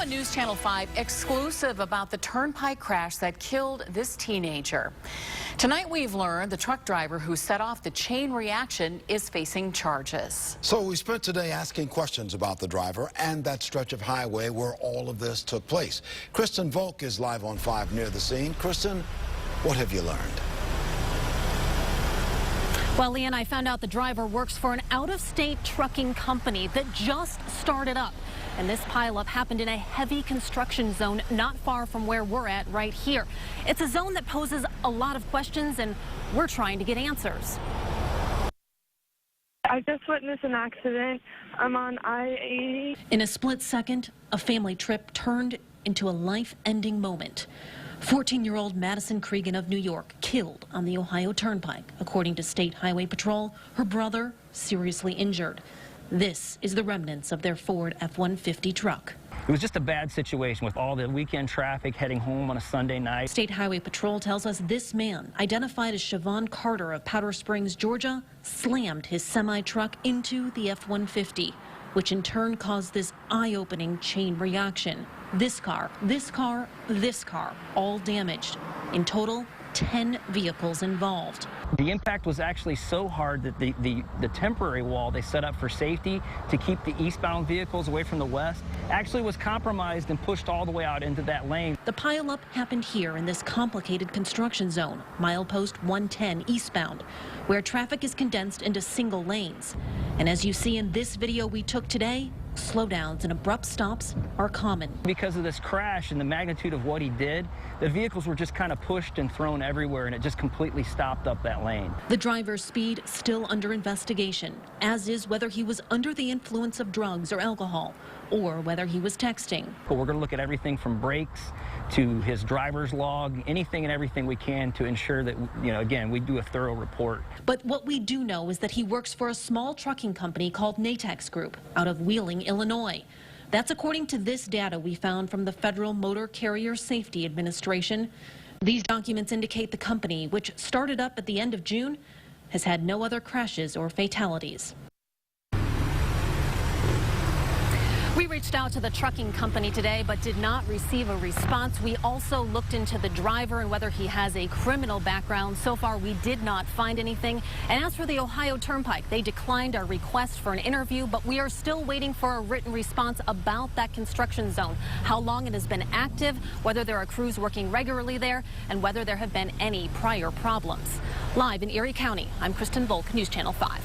on News Channel 5, exclusive about the Turnpike crash that killed this teenager. Tonight we've learned the truck driver who set off the chain reaction is facing charges. So we spent today asking questions about the driver and that stretch of highway where all of this took place. Kristen Volk is live on 5 near the scene. Kristen, what have you learned? Well, Leanne, I found out the driver works for an out-of-state trucking company that just started up. And this pileup happened in a heavy construction zone not far from where we're at right here. It's a zone that poses a lot of questions, and we're trying to get answers. I just witnessed an accident. I'm on I-80. In a split second, a family trip turned into a life-ending moment. 14-year-old Madison Creagan of New York killed on the Ohio Turnpike. According to State Highway Patrol, her brother seriously injured. This is the remnants of their Ford F-150 truck. It was just a bad situation with all the weekend traffic heading home on a Sunday night. State Highway Patrol tells us this man, identified as Shokan Carter of Powder Springs, Georgia, slammed his semi-truck into the F-150, which in turn caused this eye-opening chain reaction. This car, this car, this car, all damaged. In total, 10 vehicles involved. The impact was actually so hard that the temporary wall they set up for safety to keep the eastbound vehicles away from the west actually was compromised and pushed all the way out into that lane. The pileup happened here in this complicated construction zone, milepost 110 eastbound, where traffic is condensed into single lanes. And as you see in this video we took today, slowdowns and abrupt stops are common. Because of this crash and the magnitude of what he did, the vehicles were just kind of pushed and thrown everywhere, and it just completely stopped up that lane. The driver's speed still under investigation, as is whether he was under the influence of drugs or alcohol, or whether he was texting. But we're going to look at everything from brakes to his driver's log, anything and everything we can to ensure that, again, we do a thorough report. But what we do know is that he works for a small trucking company called Natex Group out of Wheeling, Illinois. That's according to this data we found from the Federal Motor Carrier Safety Administration. These documents indicate the company, which started up at the end of June, has had no other crashes or fatalities. We reached out to the trucking company today but did not receive a response. We also looked into the driver and whether he has a criminal background. So far, we did not find anything. And as for the Ohio Turnpike, they declined our request for an interview, but we are still waiting for a written response about that construction zone, how long it has been active, whether there are crews working regularly there, and whether there have been any prior problems. Live in Erie County, I'm Kristen Volk, News Channel 5.